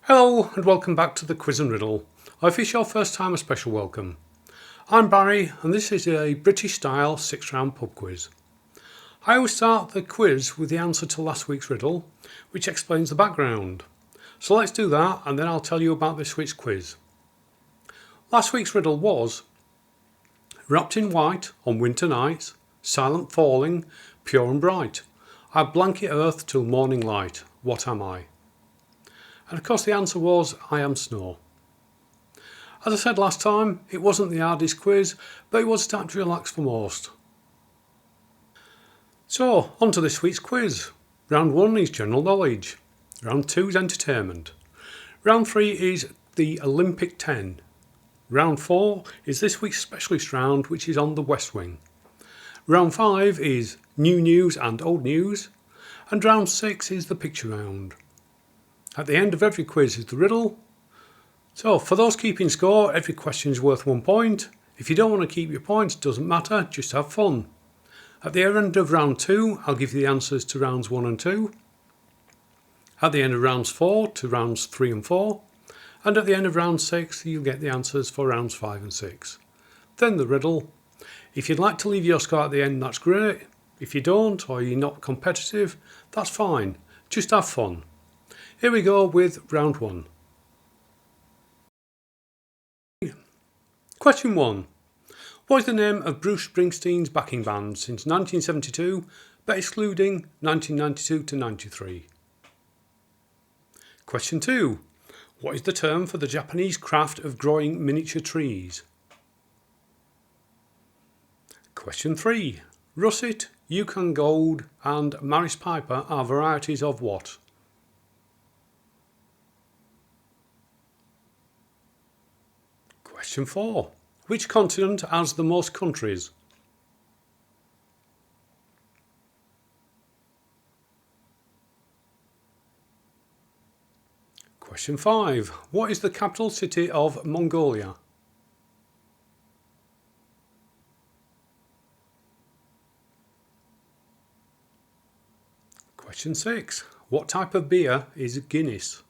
Hello and welcome back to the Quiz and Riddle. If it's your first time, a special welcome. I'm Barry and this is a British style 6-round pub quiz. I always start the quiz with the answer to last week's riddle, which explains the background. So let's do that and then I'll tell you about this week's quiz. Last week's riddle was: wrapped in white on winter nights, silent falling, pure and bright, I blanket earth till morning light, what am I? And of course the answer was, I am snow. As I said last time, it wasn't the hardest quiz, but it was time to relax for most. So, on to this week's quiz. Round 1 is general knowledge. Round 2 is entertainment. Round 3 is the Olympic 10. Round 4 is this week's specialist round, which is on the West Wing. Round 5 is new news and old news. And round 6 is the picture round. At the end of every quiz is the riddle. So for those keeping score, every question is worth 1 point. If you don't want to keep your points, it doesn't matter, just have fun. At the end of round 2, I'll give you the answers to rounds 1 and 2. At the end of rounds 4 to rounds 3 and 4. And at the end of round 6, you'll get the answers for rounds 5 and 6. Then the riddle. If you'd like to leave your score at the end, that's great. If you don't, or you're not competitive, that's fine. Just have fun. Here we go with round 1. Question 1. What is the name of Bruce Springsteen's backing band since 1972, but excluding 1992 to 93? Question 2. What is the term for the Japanese craft of growing miniature trees? Question 3. Russet, Yukon Gold and Maris Piper are varieties of what? Question 4. Which continent has the most countries? Question 5. What is the capital city of Mongolia? Question 6. What type of beer is Guinness?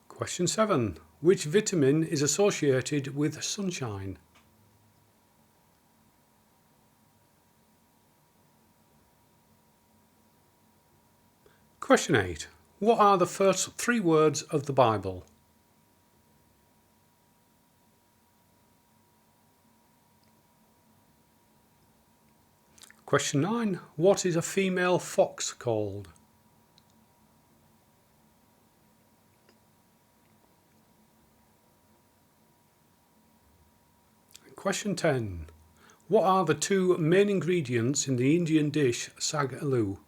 Question 7. Which vitamin is associated with sunshine? Question 8. What are the first 3 words of the Bible? Question 9. What is a female fox called? Question 10. What are the 2 main ingredients in the Indian dish sag aloo?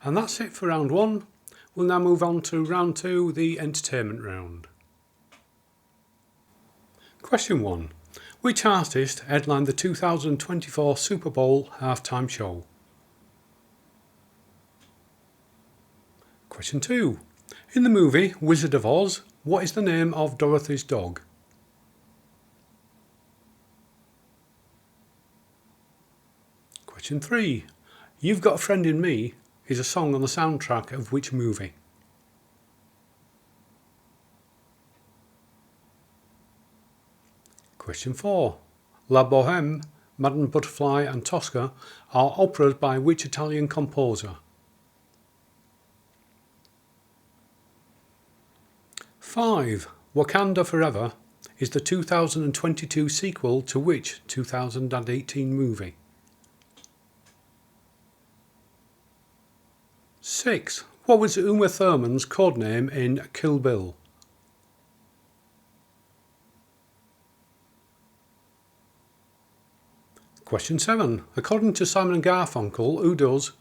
And that's it for round 1. We'll now move on to round 2, the entertainment round. Question 1. Which artist headlined the 2024 Super Bowl halftime show? Question 2. In the movie Wizard of Oz, what is the name of Dorothy's dog? Question 3. You've Got a Friend in Me is a song on the soundtrack of which movie? Question 4. La Bohème, Madame Butterfly and Tosca are operas by which Italian composer? 5. Wakanda Forever is the 2022 sequel to which 2018 movie? 6. What was Uma Thurman's codename in Kill Bill? Question 7. According to Simon and Garfunkel, who does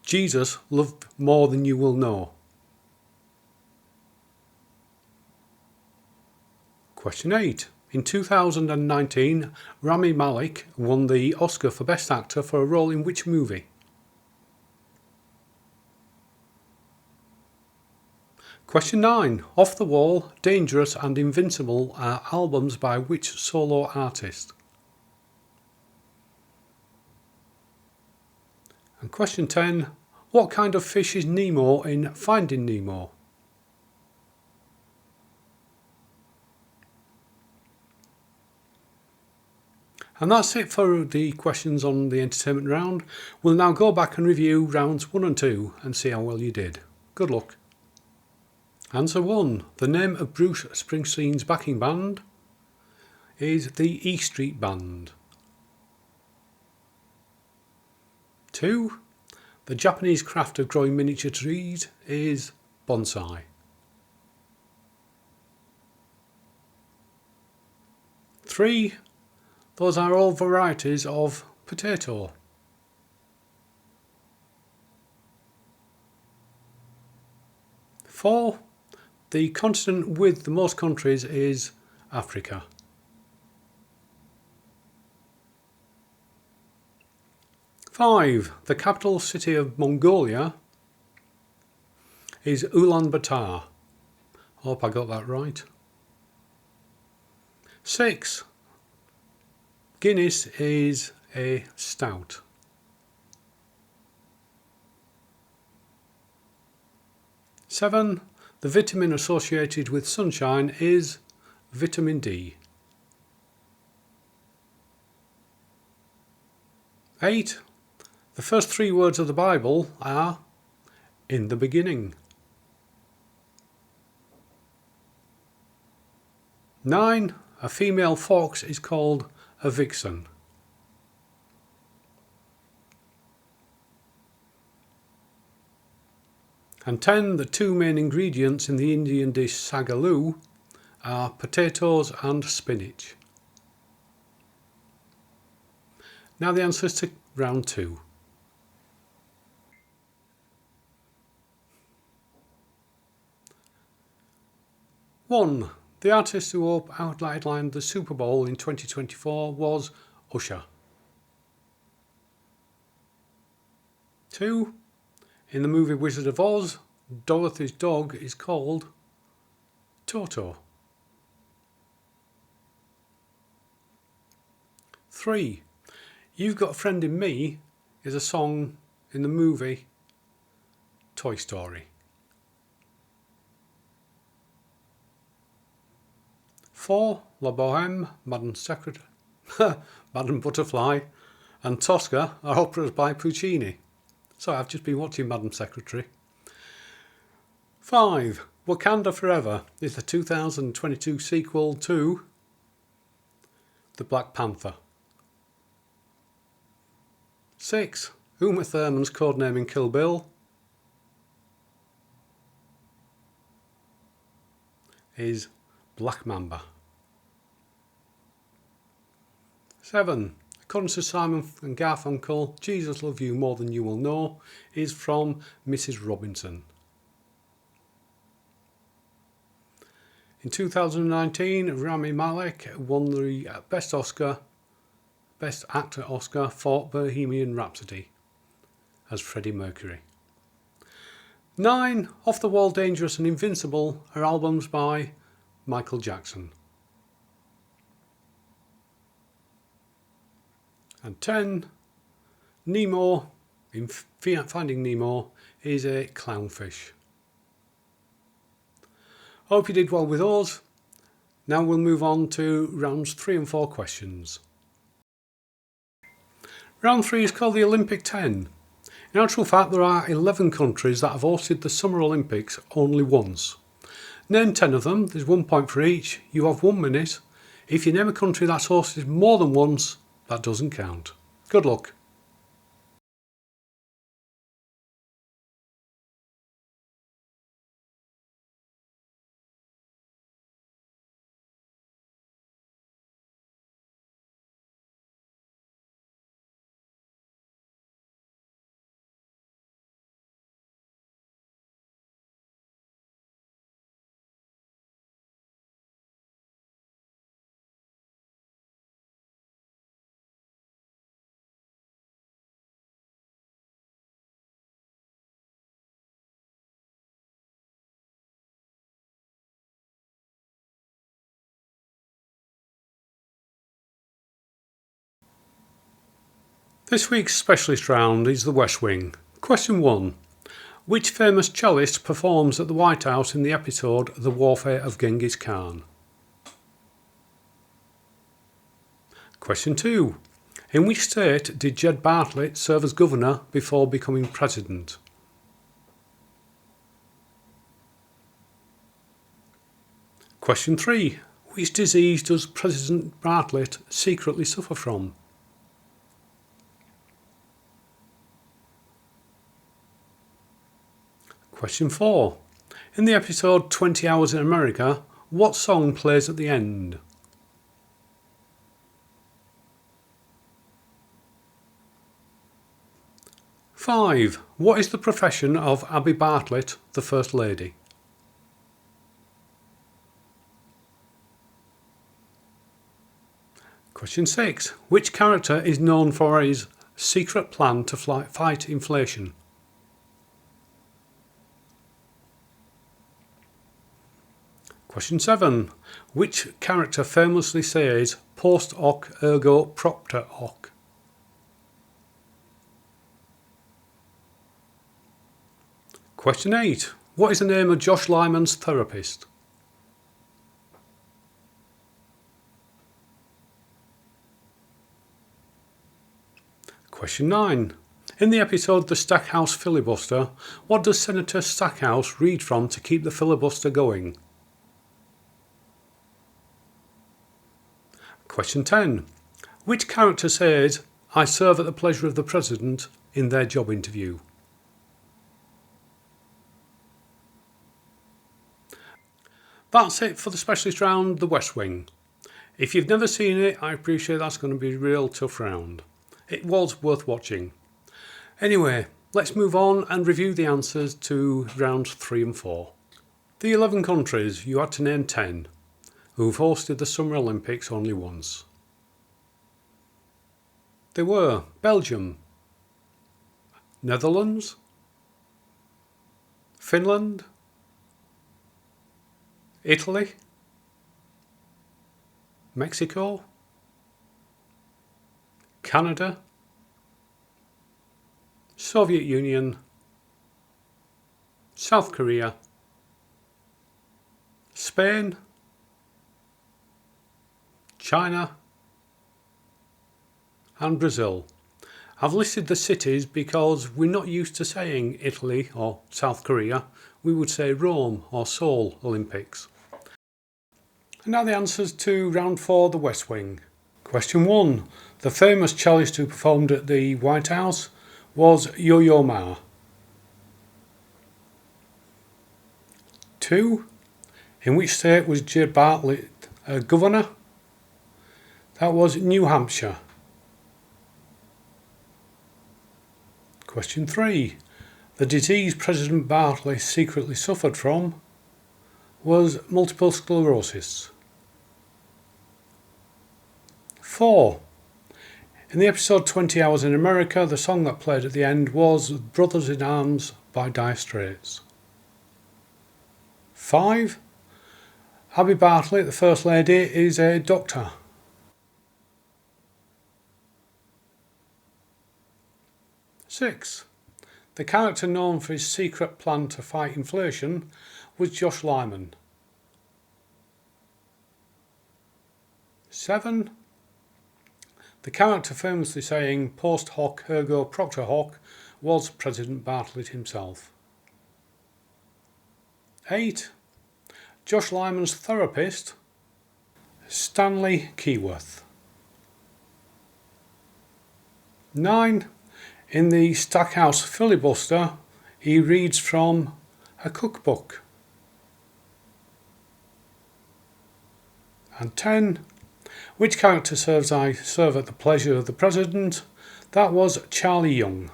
Jesus Love More Than You Will Know? Question 8. In 2019, Rami Malek won the Oscar for Best Actor for a role in which movie? Question 9. Off the Wall, Dangerous and Invincible are albums by which solo artist? And question 10. What kind of fish is Nemo in Finding Nemo? And that's it for the questions on the entertainment round. We'll now go back and review rounds 1 and 2 and see how well you did. Good luck. Answer 1. The name of Bruce Springsteen's backing band is the E Street Band. 2. The Japanese craft of growing miniature trees is bonsai. 3. Those are all varieties of potato. 4. The continent with the most countries is Africa. 5. The capital city of Mongolia is Ulaanbaatar. Hope I got that right. 6. Guinness is a stout. 7. The vitamin associated with sunshine is vitamin D. 8. The first 3 words of the Bible are in the beginning. 9. A female fox is called a vixen. 10. The 2 main ingredients in the Indian dish sagaloo are potatoes and spinach. Now the answers to round 2. 1. The artist who outlined the Super Bowl in 2024 was Usher. 2. In the movie Wizard of Oz, Dorothy's dog is called Toto. 3. You've Got a Friend in Me is a song in the movie Toy Story. 4. La Boheme, Madame Secretary, Madame Butterfly and Tosca are operas by Puccini. So I've just been watching Madam Secretary. 5. Wakanda Forever is the 2022 sequel to The Black Panther. 6. Uma Thurman's codename in Kill Bill is Black Mamba. 7. According to Simon and Garfunkel, Jesus Love You More Than You Will Know is from Mrs. Robinson. In 2019, Rami Malek won the Best Actor Oscar for Bohemian Rhapsody as Freddie Mercury. 9. Off the Wall, Dangerous and Invincible are albums by Michael Jackson. And 10. Nemo in Finding Nemo is a clownfish. Hope you did well with those. Now we'll move on to rounds 3 and 4 questions. Round 3 is called the Olympic 10. In actual fact, there are 11 countries that have hosted the Summer Olympics only once. Name 10 of them, there's 1 point for each, you have 1 minute. If you name a country that's hosted more than once, that doesn't count. Good luck. This week's specialist round is the West Wing. Question 1. Which famous cellist performs at the White House in the episode The Warfare of Genghis Khan? Question 2. In which state did Jed Bartlett serve as governor before becoming president? Question 3. Which disease does President Bartlett secretly suffer from? Question 4. In the episode 20 Hours in America, what song plays at the end? Five. What is the profession of Abby Bartlett, the First Lady? Question 6. Which character is known for his secret plan to fight inflation? Question 7. Which character famously says post hoc ergo propter hoc? Question 8. What is the name of Josh Lyman's therapist? Question 9. In the episode The Stackhouse Filibuster, what does Senator Stackhouse read from to keep the filibuster going? Question 10. Which character says, "I serve at the pleasure of the President" in their job interview? That's it for the specialist round, the West Wing. If you've never seen it, I appreciate that's going to be a real tough round. It was worth watching. Anyway, let's move on and review the answers to rounds 3 and 4. The 11 countries, you had to name 10, who've hosted the Summer Olympics only once. They were Belgium, Netherlands, Finland, Italy, Mexico, Canada, Soviet Union, South Korea, Spain, China, and Brazil. I've listed the cities because we're not used to saying Italy or South Korea. We would say Rome or Seoul Olympics. And now the answers to round 4, the West Wing. Question 1. The famous cellist who performed at the White House was Yo-Yo Ma. 2. In which state was Jed Bartlett governor? That was New Hampshire. Question 3. The disease President Bartlett secretly suffered from was multiple sclerosis. 4. In the episode 20 Hours in America, the song that played at the end was Brothers in Arms by Dire Straits. 5. Abby Bartlett, the First Lady, is a doctor. 6. The character known for his secret plan to fight inflation was Josh Lyman. 7. The character famously saying post hoc ergo propter hoc was President Bartlett himself. 8. Josh Lyman's therapist, Stanley Keyworth. 9. In the Stackhouse Filibuster, he reads from a cookbook. And 10. Which character says "I serve at the pleasure of the President"? That was Charlie Young.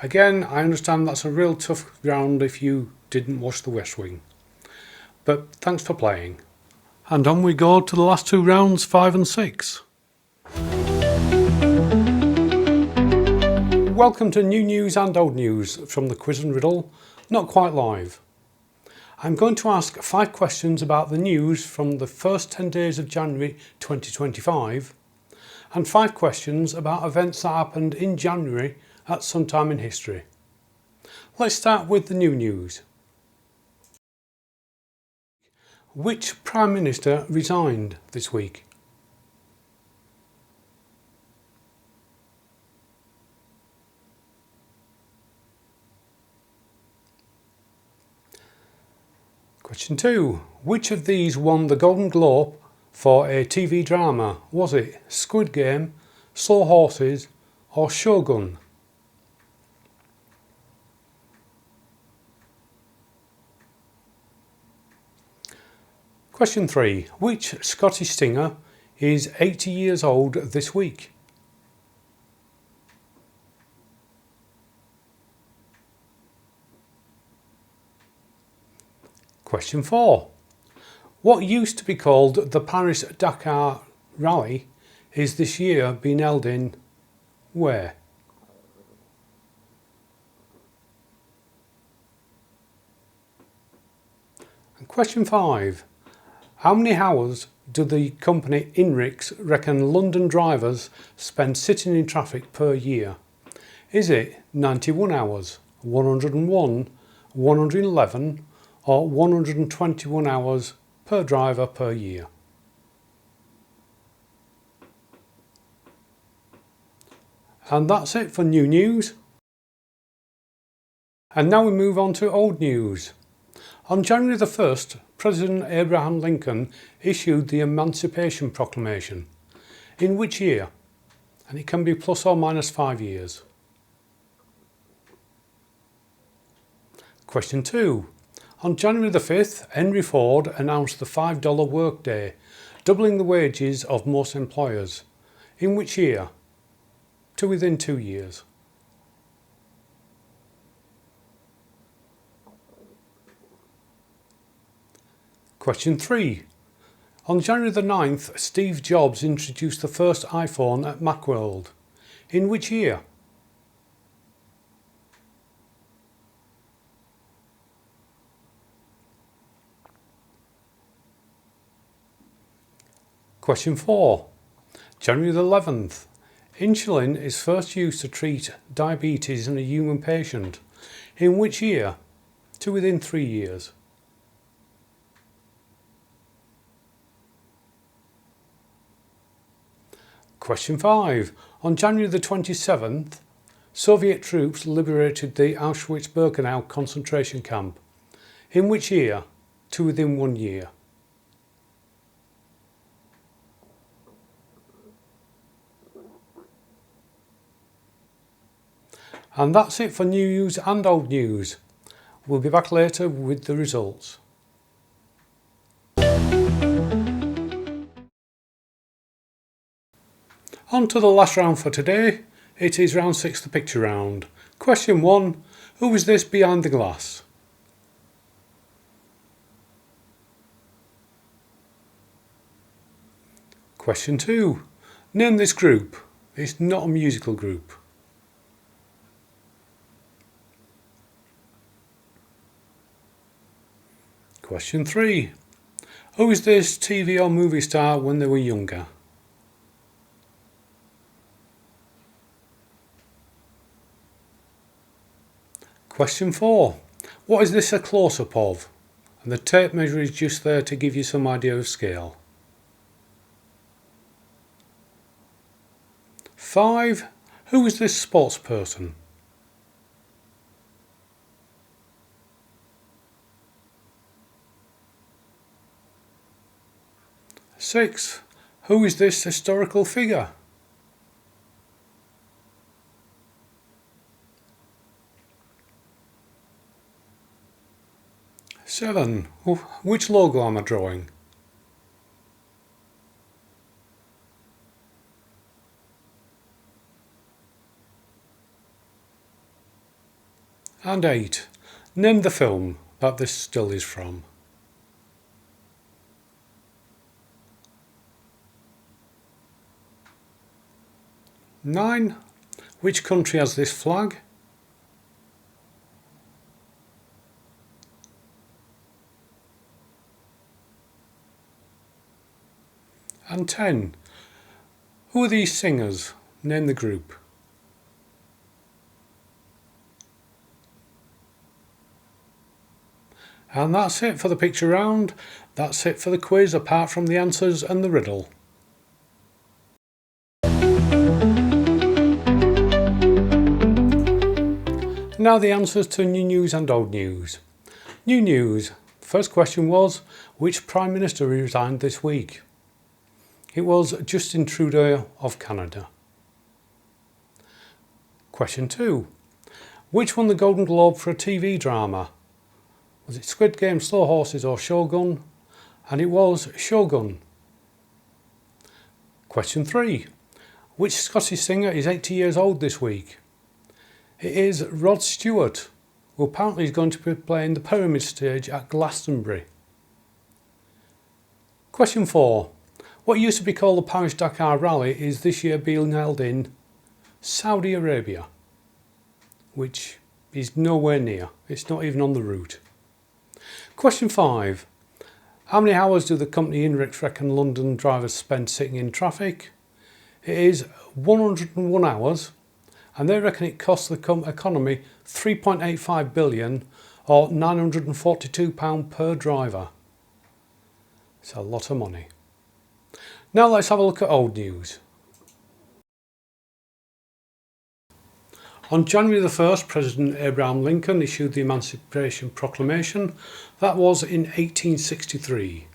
Again, I understand that's a real tough round if you didn't watch the West Wing. But thanks for playing. And on we go to the last 2 rounds, 5 and 6. Welcome to new news and old news from the Quiz and Riddle, not quite live. I'm going to ask 5 questions about the news from the first 10 days of January 2025, and 5 questions about events that happened in January at some time in history. Let's start with the new news. Which Prime Minister resigned this week? Question 2. Which of these won the Golden Globe for a TV drama? Was it Squid Game, Slow Horses or Shogun? Question 3. Which Scottish singer is 80 years old this week? Question 4. What used to be called the Paris-Dakar Rally is this year being held in where? And question 5. How many hours do the company INRIX reckon London drivers spend sitting in traffic per year? Is it 91 hours, 101, 111 or 121 hours per driver per year? And that's it for new news. And now we move on to old news. On January the 1st, President Abraham Lincoln issued the Emancipation Proclamation. In which year? And it can be plus or minus 5 years. Question 2. On January the 5th, Henry Ford announced the $5 workday, doubling the wages of most employers. In which year? To within 2 years. Question 3. On January the 9th, Steve Jobs introduced the first iPhone at Macworld. In which year? Question 4. January the 11th. Insulin is first used to treat diabetes in a human patient. In which year? To within 3 years. Question 5. On January the 27th, Soviet troops liberated the Auschwitz-Birkenau concentration camp. In which year? To within 1 year. And that's it for new news and old news. We'll be back later with the results. On to the last round for today. It is round 6, the picture round. Question 1. Who is this behind the glass? Question 2. Name this group. It's not a musical group. Question 3. Who is this TV or movie star when they were younger? Question 4. What is this a close-up of? And the tape measure is just there to give you some idea of scale. 5. Who is this sports person? 6. Who is this historical figure? 7. Which logo am I drawing? And 8. Name the film that this still is from. 9. Which country has this flag? 10. Who are these singers? Name the group. And that's it for the picture round. That's it for the quiz, apart from the answers and the riddle. Now the answers to new news and old news. New news. First question was, which Prime Minister resigned this week? It was Justin Trudeau of Canada. Question 2. Which won the Golden Globe for a TV drama? Was it Squid Game, Slow Horses or Shogun? And it was Shogun. Question 3. Which Scottish singer is 80 years old this week? It is Rod Stewart, who apparently is going to be playing the Pyramid Stage at Glastonbury. Question 4. What used to be called the Paris-Dakar Rally is this year being held in Saudi Arabia, which is nowhere near. It's not even on the route. Question 5. How many hours do the company INRIX reckon London drivers spend sitting in traffic? It is 101 hours, and they reckon it costs the economy £3.85 billion or £942 per driver. It's a lot of money. Now let's have a look at old news. On January the 1st, President Abraham Lincoln issued the Emancipation Proclamation. That was in 1863.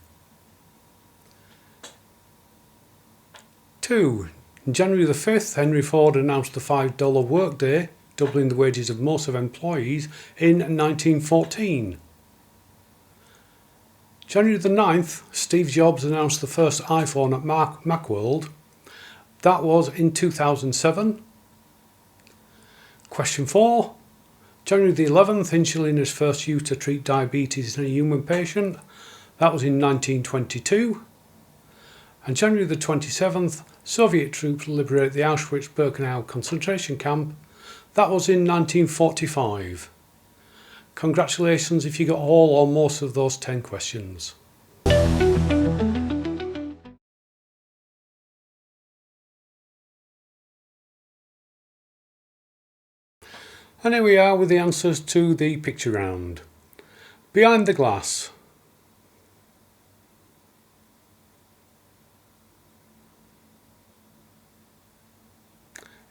2. On January the 5th, Henry Ford announced the $5 workday, doubling the wages of most of employees in 1914. January the 9th, Steve Jobs announced the first iPhone at Macworld. That was in 2007. Question 4. January the 11th, insulin is first used to treat diabetes in a human patient. That was in 1922. And January the 27th, Soviet troops liberated the Auschwitz-Birkenau concentration camp. That was in 1945. Congratulations if you got all or most of those 10 questions. And here we are with the answers to the picture round. Behind the glass.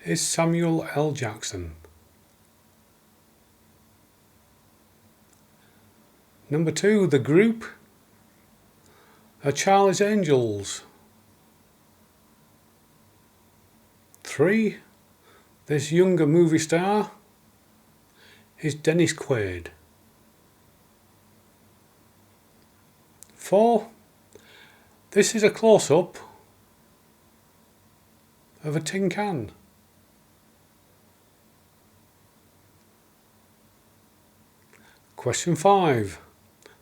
Is Samuel L. Jackson. Number 2, the group are Charlie's Angels. 3, this younger movie star is Dennis Quaid. 4, this is a close-up of a tin can. Question 5.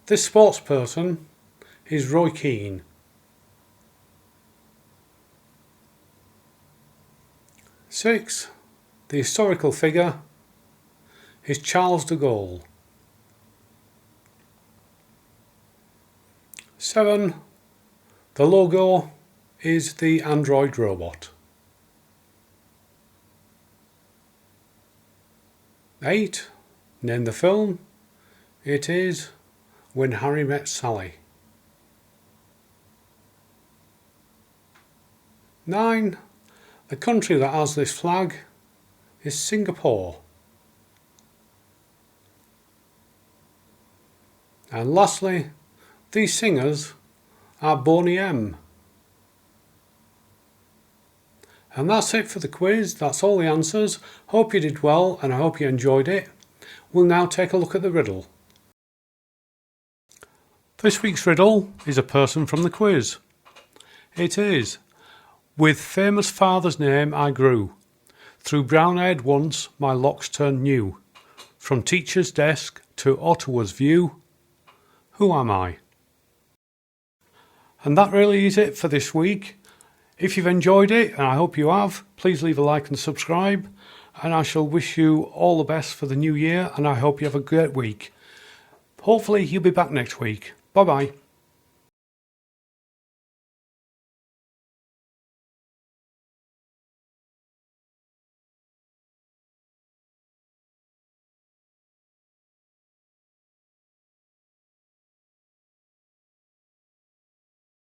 This sports person is Roy Keane. 6. The historical figure is Charles de Gaulle. 7. The logo is the Android robot. 8. Name the film. It is When Harry Met Sally. 9. The country that has this flag is Singapore. And lastly, these singers are Boney M. And that's it for the quiz. That's all the answers. Hope you did well and I hope you enjoyed it. We'll now take a look at the riddle. This week's riddle is a person from the quiz. It is, with famous father's name I grew. Through brown-haired once my locks turned new. From teacher's desk to Ottawa's view. Who am I? And that really is it for this week. If you've enjoyed it, and I hope you have, please leave a like and subscribe. And I shall wish you all the best for the new year and I hope you have a great week. Hopefully you'll be back next week. Bye bye.